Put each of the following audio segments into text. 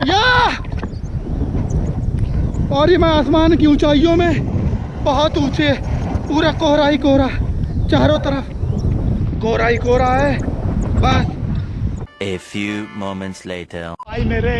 या और ये मैं आसमान की ऊंचाइयों में बहुत ऊंचे, पूरा कोहरा ही कोहरा, चारों तरफ कोहरा ही कोहरा है बस। A few moments later. भाई मेरे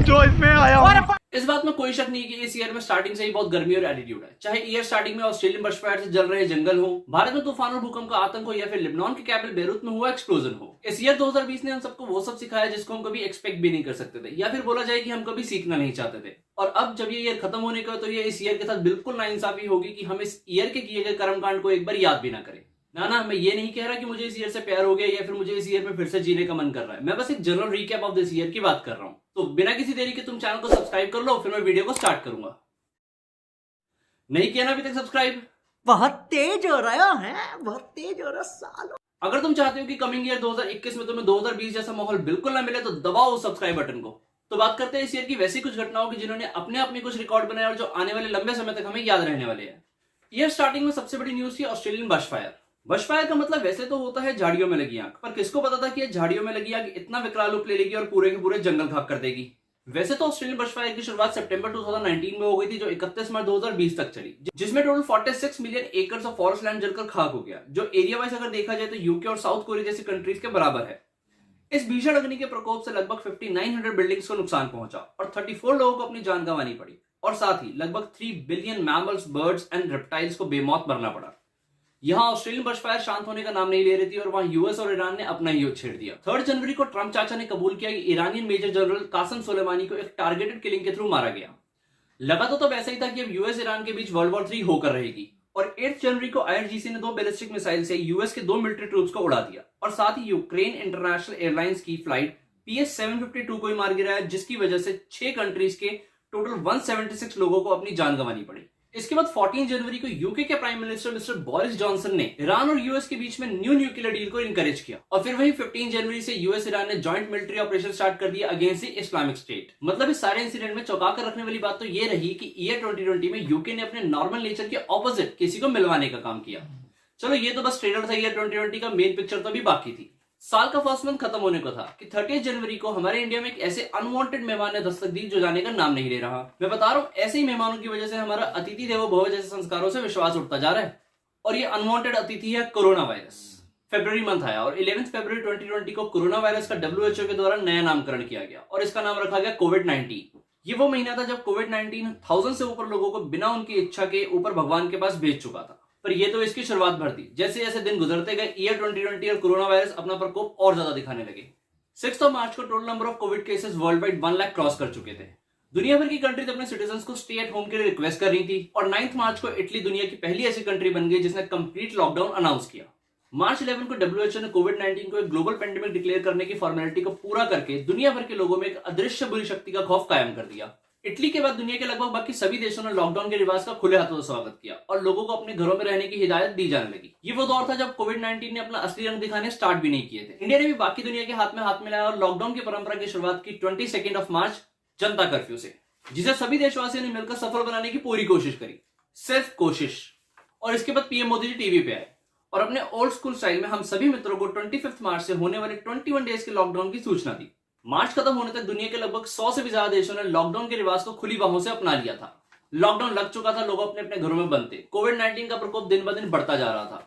जो इसमें आया हूं। इस बात में कोई शक नहीं कि इस ईयर में स्टार्टिंग से ही बहुत गर्मी और एटीट्यूड है। चाहे ईयर स्टार्टिंग में ऑस्ट्रेलियन बर्फबारी से जल रहे जंगल हो, भारत में तूफान और भूकंप का आतंक हो, या फिर लेबनान के कैपिटल बेरूत में हुआ एक्सप्लोजन हो, इस ईयर 2020 ने हम सबको वो सब सिखाया जिसको हम कभी एक्सपेक्ट भी नहीं कर सकते थे, या फिर बोला जाए कि हम कभी सीखना नहीं चाहते थे। और अब जब ये ईयर खत्म होने का, तो ये इस ईयर के साथ बिल्कुल नाइंसाफी होगी कि हम इस ईयर के किए गए कर्मकांड को एक बार याद भी ना करें। ना, मैं ये नहीं कह रहा कि मुझे इस ईयर से प्यार हो गया या फिर मुझे इस ईयर में फिर से जीने का मन कर रहा है। मैं बस एक general recap of this year की बात कर रहा हूं। तो बिना किसी देरी के तुम चैनल को सब्सक्राइब कर लो, फिर मैं वीडियो को स्टार्ट करूंगा। नहीं किया ना अभी तक सब्सक्राइब? बहुत तेज हो रहा है, बहुत तेज हो रहा सालो। अगर तुम चाहते हो कि कमिंग ईयर 2021 में तुम्हें 2020 जैसा माहौल बिल्कुल ना मिले, तो दबाओ सब्सक्राइब बटन को। तो बात करते हैं इस ईयर की वैसी कुछ घटनाओं की जिन्होंने अपने आप में कुछ रिकॉर्ड बनाए और जो आने वाले लंबे समय तक हमें याद रहने वाले हैं। ईयर स्टार्टिंग में सबसे बड़ी न्यूज थी ऑस्ट्रेलियन बशफायर। बशफायर का मतलब वैसे तो होता है झाड़ियों में लगी आग, पर किसको पता था कि ये झाड़ियों में लगी आग इतना विकराल रूप ले लेगी और पूरे के पूरे जंगल खाक कर देगी। वैसे तो ऑस्ट्रेलियन बशफायर की शुरुआत सितंबर 2019 में हो गई थी, जो 31 मार्च 2020 तक चली, जिसमें total 46 million acres of forest land जलकर खाक हो गया, जो एरिया वाइज अगर देखा जाए तो यूके और साउथ कोरिया जैसी कंट्रीज के बराबर है। इस भीषण अग्नि के प्रकोप से लगभग 5900 बिल्डिंग्स को नुकसान पहुंचा और 34 लोगों को अपनी जान गंवानी पड़ी, और साथ ही लगभग 3 billion mammals, birds and reptiles को बेमौत मरना पड़ा। यहाँ ऑस्ट्रेलियन बशफायर शांत होने का नाम नहीं ले रही थी और वहां यूएस और ईरान ने अपना ही युद्ध छेड़ दिया। 3 जनवरी को ट्रंप चाचा ने कबूल किया कि Iranian major general Qasem Soleimani को एक टारगेटेड किलिंग के थ्रू मारा गया। लगा तो तब ऐसा ही था कि अब यूएस ईरान के बीच वर्ल्ड वॉर 3 होकर रहेगी। और 8 जनवरी को आईआरजीसी ने 2 बैलिस्टिक मिसाइल से यूएस के 2 मिलिट्री ट्रूप्स को उड़ा दिया, और साथ ही यूक्रेन इंटरनेशनल एयरलाइंस की फ्लाइट PS-752 को ही मार गिराया, जिसकी वजह से 6 कंट्रीज के टोटल 176 लोगों को अपनी जान गंवानी पड़ी। इसके बाद 14 जनवरी को यूके के prime minister mister Boris Johnson ने ईरान और यूएस के बीच में न्यू न्यूक्लियर डील को इनकरेज किया, और फिर वही 15 जनवरी से यूएस ईरान ने जॉइंट मिलिट्री ऑपरेशन स्टार्ट कर दिया अगेंस्ट द इस्लामिक स्टेट। मतलब इस सारे इंसिडेंट में चौंका कर रखने वाली बात तो ये रही कि ईयर 2020 में यूके ने अपने नॉर्मल नेचर के ऑपोजिट किसी को मिलवाने का काम किया। चलो ये तो बस ट्रेलर था, ईयर 2020 का मेन पिक्चर तो अभी बाकी थी। साल का फर्स्ट मंथ खत्म होने को था कि 30 जनवरी को हमारे इंडिया में एक ऐसे अनवांटेड मेहमान ने दस्तक दी जो जाने का नाम नहीं ले रहा। मैं बता रहा हूँ, ऐसे ही मेहमानों की वजह से हमारा अतिथि देवो भव जैसे संस्कारों से विश्वास उठता जा रहा है। और ये अनवांटेड अतिथि है कोरोना वायरस। फरवरी मंथ आया और 11 फरवरी 2020 को कोरोना वायरस का WHO के द्वारा नया नामकरण किया गया और इसका नाम रखा गया कोविड-19। ये वो महीना था जब कोविड-19 1000 से ऊपर लोगों को बिना उनकी इच्छा के ऊपर भगवान के पास भेज चुका था। पर ये तो इसकी शुरुआत भर थी। जैसे जैसे दिन गुजरते गए, ईयर 2020 और कोरोना वायरस अपना प्रकोप और ज्यादा दिखाने लगे। 6 मार्च को total number of Covid cases world wide 1 lakh cross कर चुके थे। दुनिया भर की कंट्रीज अपने सिटीजंस को स्टे एट होम के लिए रिक्वेस्ट कर रही थी, और 9 मार्च को इटली दुनिया की पहली ऐसी कंट्री बन गई जिसने कंप्लीट लॉकडाउन अनाउंस किया। मार्च 11 को WHO ने कोविड-19 को एक ग्लोबल पेंडेमिक डिक्लेयर करने की फॉर्मेलिटी को पूरा करके दुनिया भर के लोगों में एक अदृश्य बुरी शक्ति का खौफ कायम कर दिया। इटली के बाद दुनिया के लगभग बाकी सभी देशों ने लॉकडाउन के रिवाज का खुले हाथों से स्वागत किया और लोगों को अपने घरों में रहने की हिदायत दी जाने लगी। ये वो दौर था जब कोविड-19 ने अपना असली रंग दिखाने स्टार्ट भी नहीं किए थे। इंडिया ने भी बाकी दुनिया के हाथ मिलाया और लॉकडाउन की परंपरा की शुरुआत की 22 मार्च जनता कर्फ्यू से, जिसे सभी देशवासियों ने मिलकर सफल बनाने की पूरी कोशिश करी, सिर्फ कोशिश। और इसके बाद पीएम मोदी जी टीवी पे आए और अपने ओल्ड स्कूल स्टाइल में हम सभी मित्रों को 25 मार्च से होने वाले 21 डेज के लॉकडाउन की सूचना दी। मार्च खत्म होने तक दुनिया के लगभग 100 से भी ज्यादा देशों ने लॉकडाउन के रिवाज को खुली बाहों से अपना लिया था। लॉकडाउन लग चुका था, लोग अपने अपने घरों में बंद थे। कोविड-19 का प्रकोप दिन ब दिन बढ़ता जा रहा था।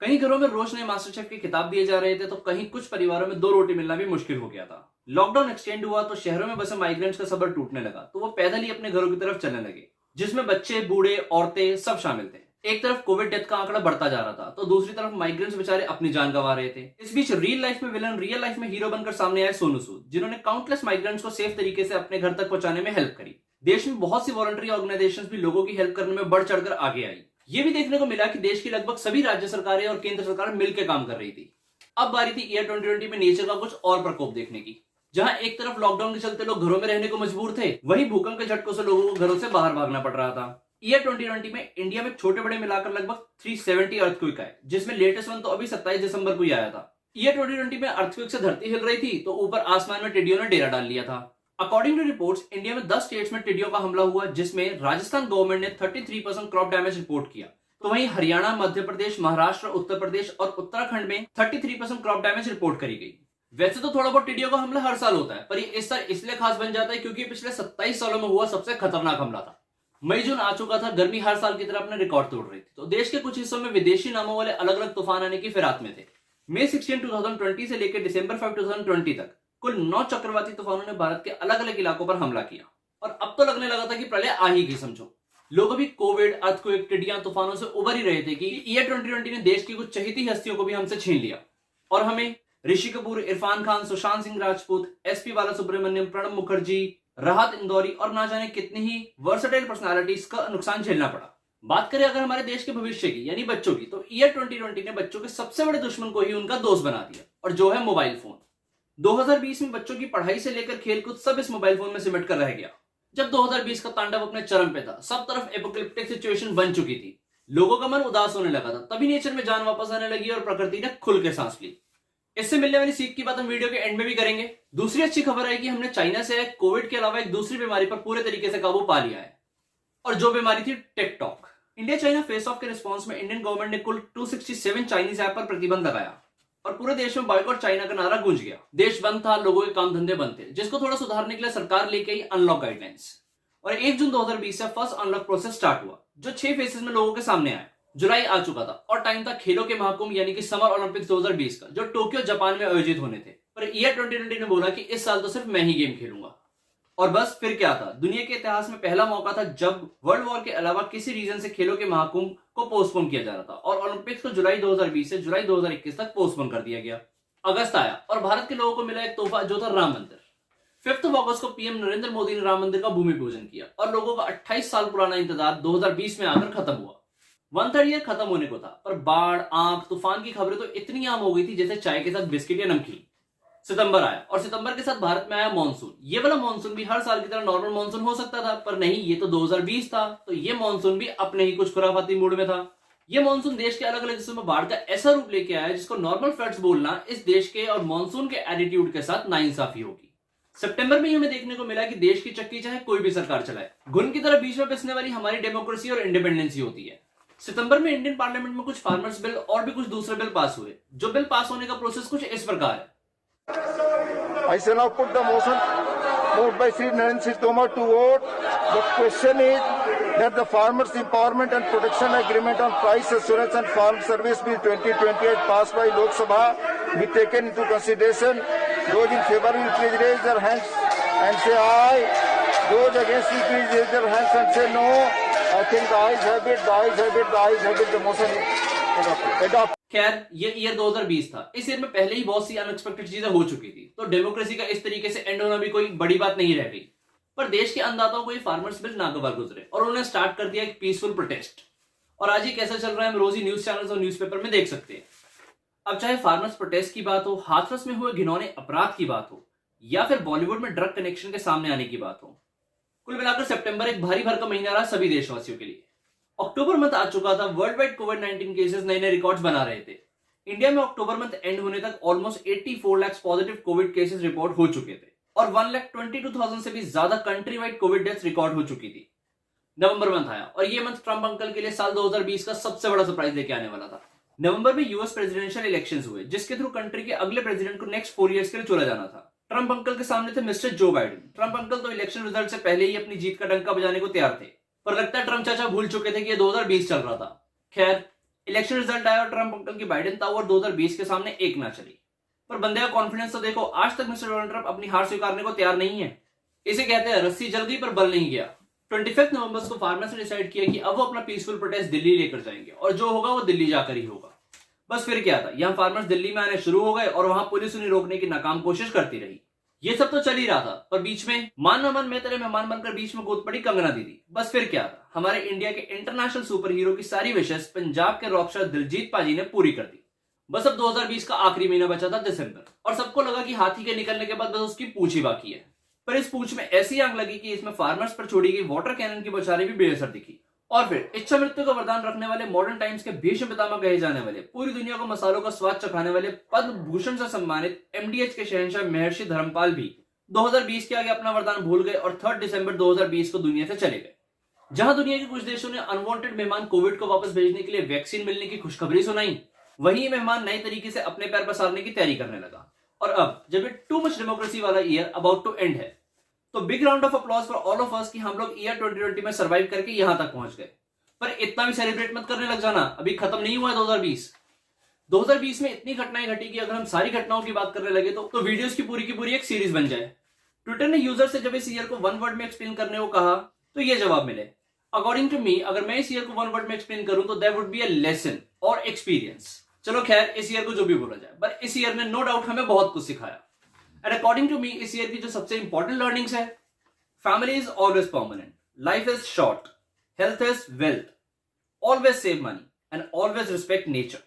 कहीं घरों में रोज नए मास्टर शेफ के खिताब दिए जा रहे थे, तो कहीं कुछ परिवारों में 2 रोटी मिलना भी मुश्किल हो गया था। लॉकडाउन एक्सटेंड हुआ तो शहरों में बसे माइग्रेंट्स का सबर टूटने लगा, तो वो पैदल ही अपने घरों की तरफ चलने लगे, जिसमें बच्चे, बूढ़े, औरतें सब शामिल थे। एक तरफ कोविड डेथ का आंकड़ा बढ़ता जा रहा था, तो दूसरी तरफ माइग्रेंट्स बेचारे अपनी जान गंवा रहे थे। इस बीच रियल लाइफ में विलन, रियल लाइफ में हीरो बनकर सामने आए सोनू सूद, जिन्होंने काउंटलेस माइग्रेंट्स को सेफ तरीके से अपने घर तक पहुंचाने में हेल्प करी। देश में बहुत सी वॉलंटरी ऑर्गेनाइजेशंस भी लोगों की हेल्प करने में बढ़ चढ़कर आगे आई। ये भी देखने को मिला कि देश की लगभग सभी राज्य सरकारें और केंद्र सरकार मिलकर काम कर रही थी। अब बारी थी ईयर 2020 में नेचर का कुछ और प्रकोप देखने की, जहां एक तरफ लॉकडाउन के चलते लोग घरों में रहने को मजबूर थे, वहीं भूकंप के झटकों से लोगों को घरों से बाहर भागना पड़ रहा था। ईयर 2020 में इंडिया में छोटे बड़े मिलाकर लगभग 370 अर्थक्वेक आए, जिसमें लेटेस्ट वन तो अभी 27 दिसंबर को ही आया था। ईयर 2020 में अर्थक्वेक से धरती हिल रही थी, तो ऊपर आसमान में टिड्डियों ने डेरा डाल लिया था। अकॉर्डिंग टू रिपोर्ट्स, इंडिया में 10 स्टेट्स में टिड्डियों का हमला हुआ, जिसमें राजस्थान गवर्नमेंट ने 33% क्रॉप डैमेज रिपोर्ट किया, तो वहीं हरियाणा, मध्य प्रदेश, महाराष्ट्र, उत्तर प्रदेश और उत्तराखंड में 33% क्रॉप डैमेज रिपोर्ट करी गई। वैसे तो थोड़ा बहुत टिड्डियों का हमला हर साल होता है, पर ये इस साल इसलिए खास बन जाता है क्योंकि पिछले 27 सालों में हुआ सबसे खतरनाक हमला था। मई जून आ चुका था, गर्मी हर साल की तरह अपने रिकॉर्ड तोड़ रही थी, तो देश के कुछ हिस्सों में विदेशी नामों वाले अलग अलग तूफान आने की फिराक में थे। मई 16, 2020 से लेकर दिसंबर 5, 2020 तक कुल 9 चक्रवाती तूफानों ने भारत के अलग अलग इलाकों पर हमला किया, और अब तो लगने लगा था कि प्रलय आ ही गई समझो। लोग अभी कोविड, अर्थक्वेक, टिड्डियां, तूफानों से उबर ही रहे थे कि ईयर 2020 ने देश की कुछ चहेती हस्तियों को भी हमसे छीन लिया, और हमें ऋषि कपूर, इरफान खान, सुशांत सिंह राजपूत, एसपी बालासुब्रमण्यम, प्रणब मुखर्जी, राहत इंदौरी और ना जाने कितनी ही वर्सेटाइल पर्सनालिटीज का नुकसान झेलना पड़ा। बात करें अगर हमारे देश के भविष्य की यानी बच्चों की, तो ईयर 2020 ने बच्चों के सबसे बड़े दुश्मन को ही उनका दोस्त बना दिया, और जो है मोबाइल फोन। 2020 में बच्चों की पढ़ाई से लेकर खेलकूद सब इस मोबाइल फोन में सिमट कर रह गया। जब 2020 का तांडव अपने चरम पे था, सब तरफ एपोकलिप्टिक सिचुएशन बन चुकी थी, लोगों का मन उदास होने लगा था, तभी नेचर में जान वापस आने लगी और प्रकृति ने खुल के सांस ली। इससे मिलने वाली सीख की बात हम वीडियो के एंड में भी करेंगे। दूसरी अच्छी खबर है कि हमने चाइना से कोविड के अलावा एक दूसरी बीमारी पर पूरे तरीके से काबू पा लिया है, और जो बीमारी थी TikTok. India China face of के रिस्पॉन्स में इंडियन गवर्नमेंट ने कुल 267 चाइनीज ऐप पर प्रतिबंध लगाया, और पूरे देश में बॉयकॉट चाइना का नारा गूंज गया। देश बंद था, लोगों के काम धंधे बंद थे, जिसको थोड़ा सुधारने के लिए सरकार लेके आई अनलॉक गाइडलाइंस, और 1 जून 2020 से फर्स्ट अनलॉक प्रोसेस स्टार्ट हुआ, जो 6 फेसेस में लोगों के सामने आया। जुलाई आ चुका था और टाइम था खेलों के महाकुंभ यानी कि समर ओलंपिक्स 2020 का, जो टोक्यो जापान में आयोजित होने थे। पर ईयर 2020 ने बोला कि इस साल तो सिर्फ मैं ही गेम खेलूंगा, और बस फिर क्या था, दुनिया के इतिहास में पहला मौका था जब वर्ल्ड वॉर के अलावा किसी रीजन से खेलों के महाकुंभ को पोस्टपोन किया जा रहा था, और ओलंपिक्स को जुलाई 2020 से जुलाई 2021 तक पोस्टपोन कर दिया गया। अगस्त आया और भारत के लोगों को मिला एक तोहफा, जो था राम मंदिर। 5 अगस्त को पीएम नरेंद्र मोदी ने राम मंदिर का भूमि पूजन किया, और लोगों का 28 साल पुराना इंतजार 2020 में आकर खत्म हुआ। 1/3 ईयर खत्म होने को था, पर बाढ़, आंख, तूफान की खबरें तो इतनी आम हो गई थी जैसे चाय के साथ बिस्किट या नमकीन। सितंबर आया, और सितंबर के साथ भारत में आया मानसून। ये वाला मानसून भी हर साल की तरह नॉर्मल मानसून हो सकता था, पर नहीं, ये तो 2020 था, तो ये मानसून भी अपने ही कुछ खुराफाती मूड में था। ये मानसून देश के अलग अलग हिस्सों में बाढ़ का ऐसा रूप लेके आया जिसको नॉर्मल फ्लड्स बोलना इस देश के और मानसून के एटीट्यूड के साथ नाइंसाफी होगी। सितंबर में हमें देखने को मिला कि देश की चक्की चाहे कोई भी सरकार चलाए, घुन की तरह बीच में पिसने वाली हमारी डेमोक्रेसी और इंडिपेंडेंसी होती है। सितंबर में इंडियन पार्लियामेंट में कुछ फार्मर्स बिल और भी कुछ दूसरे बिल पास हुए। जो बिल पास होने का प्रोसेस कुछ इस प्रकार है। I shall now put the motion moved by Sri Narendra Singh Tomar to vote. The question is that the Farmers Empowerment and Protection Agreement on Price Assurance and Farm Service Bill 2028 passed by Lok Sabha be taken into consideration. Those in favor will please raise their hands and say aye. Those against will please raise their hands and say no. I think the ayes have it, the ayes have it, the ayes have it. The motion is adopted. खैर, ये year 2020 था। इस year में पहले ही बहुत सी unexpected चीजें हो चुकी थी, तो डेमोक्रेसी का इस तरीके से एंड होना भी कोई बड़ी बात नहीं रह गई। पर देश के अन्नदाताओं को ये फार्मर्स बिल नागवार गुजरे, और उन्होंने स्टार्ट कर दिया एक पीसफुल प्रोटेस्ट। और आज ये कैसा चल रहा है हम रोज ही न्यूज चैनल्स और न्यूज़पेपर में देख सकते हैं। अब चाहे फार्मर्स प्रोटेस्ट की बात हो, हाथरस में हुए घिनौने अपराध की बात हो, या फिर बॉलीवुड में ड्रग कनेक्शन के सामने आने की बात हो, कुल मिलाकर सितंबर एक भारी भरकम महीना रहा सभी देशवासियों के लिए। अक्टूबर मंथ आ चुका था, वर्ल्ड वाइड कोविड-19 केसेस नए नए रिकॉर्ड्स बना रहे थे। इंडिया में अक्टूबर मंथ एंड होने तक almost 84 lakh positive Covid cases report हो चुके थे, और 1,22,000 से भी ज्यादा country wide Covid deaths record हो चुकी थी। नवंबर मंथ आया, और ये मंथ ट्रंप अंकल के लिए साल 2020 का सबसे बड़ा सरप्राइज लेके आने वाला था। नवंबर में यूएस प्रेसिडेंशियल इलेक्शंस हुए, जिसके थ्रू कंट्री के अगले प्रेसिडेंट को नेक्स्ट 4 इयर्स के लिए चुना जाना था। ट्रंप अंकल के सामने थे mister Joe Biden. Trump uncle तो इलेक्शन रिजल्ट से पहले ही अपनी जीत का डंका बजाने को तैयार थे, पर लगता है ट्रंप चाचा भूल चुके थे कि ये 2020 चल रहा था। खैर, इलेक्शन रिजल्ट आया और ट्रंप अंकल की बाइडेन टावर 2020 के सामने एक ना चली। पर बंदे का कॉन्फिडेंस तो देखो, आज तक मिस्टर डोनाल्ड ट्रंप अपनी हार स्वीकारने को तैयार नहीं है। इसे कहते हैं रस्सी जल गई पर बल नहीं गया। 25 नवंबर को फार्मर्स ने डिसाइड किया कि अब वो अपना पीसफुल प्रोटेस्ट दिल्ली लेकर जाएंगे, और जो होगा वो दिल्ली जाकर ही होगा। बस फिर क्या था, यहाँ फार्मर्स दिल्ली में आने शुरू हो गए, और वहां पुलिस उन्हें रोकने की नाकाम कोशिश करती रही। ये सब तो चल ही रहा था, पर बीच में मान न मान मैं तेरे मेहमान बनकर बीच में कूद पड़ी कंगना दीदी। बस फिर क्या था, हमारे इंडिया के इंटरनेशनल सुपर हीरो की सारी विशेष पंजाब के रॉकस्टार दिलजीत पाजी ने पूरी कर दी। बस अब 2020 का आखिरी महीना बचा था, दिसंबर, और सबको लगा कि हाथी के निकलने के बाद बस उसकी पूंछ ही बाकी है। पर इस पूंछ में ऐसी आग लगी कि इसमें फार्मर्स पर छोड़ी गई वाटर कैनन की बौछारें भी बेअसर दिखी। और फिर इच्छा मृत्यु का वरदान रखने वाले मॉडर्न टाइम्स के भीष्म पितामह कहे जाने वाले, पूरी दुनिया को मसालों का स्वाद चखाने वाले, पद्म भूषण से सम्मानित एमडीएच के शहंशाह महर्षि धर्मपाल भी 2020 के आगे अपना वरदान भूल गए और 3 दिसंबर 2020 को दुनिया से चले गए। जहां दुनिया के कुछ देशों ने अनवांटेड मेहमान कोविड को वापस भेजने के लिए वैक्सीन मिलने की खुशखबरी सुनाई, वहीं मेहमान नए तरीके से अपने पैर पसारने की तैयारी करने लगा। और अब जब ये टू मच डेमोक्रेसी वाला ईयर अबाउट टू एंड है, तो big round of applause for all of us कि हम लोग ईयर 2020 में सर्वाइव करके यहां तक पहुंच गए। पर इतना भी सेलिब्रेट मत करने लग जाना, अभी खत्म नहीं हुआ है 2020। 2020 में इतनी घटनाएं घटी कि अगर हम सारी घटनाओं की बात करने लगे तो वीडियोस की पूरी एक सीरीज बन जाए। ट्विटर ने यूजर से जब इस ईयर को वन वर्ड में एक्सप्लेन करने को कहा तो ये जवाब मिले। अकॉर्डिंग टू मी, अगर मैं इस ईयर को वन वर्ड में एक्सप्लेन करूं तो that would be a lesson और एक्सपीरियंस। चलो खैर, इस ईयर को जो भी बोला जाए, पर इस ईयर ने नो डाउट हमें बहुत कुछ सिखाया। एंड अकॉर्डिंग टू मी, इस ईयर की जो सबसे इंपॉर्टेंट लर्निंग्स है, family is always permanent, life is short, health is wealth, always save money and always respect nature.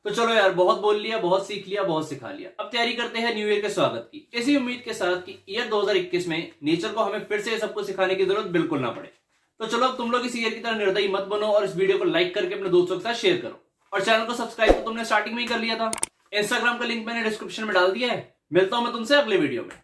तो चलो यार, बहुत बोल लिया, बहुत सीख लिया, बहुत सिखा लिया। अब तैयारी करते हैं न्यू ईयर के स्वागत की, इसी उम्मीद के साथ कि ईयर 2021 में नेचर को हमें फिर से सब कुछ सिखाने की जरूरत बिल्कुल ना पड़े। तो चलो, अब तुम लोग इस ईयर की तरह निर्दयी मत बनो और इस वीडियो को लाइक करके अपने दोस्तों के साथ शेयर करो। और चैनल को सब्सक्राइब तो तुमने स्टार्टिंग में ही कर लिया था, इंस्टाग्राम का लिंक मैंने डिस्क्रिप्शन में डाल दिया है। मिलता हूं मैं तुमसे अगले वीडियो में।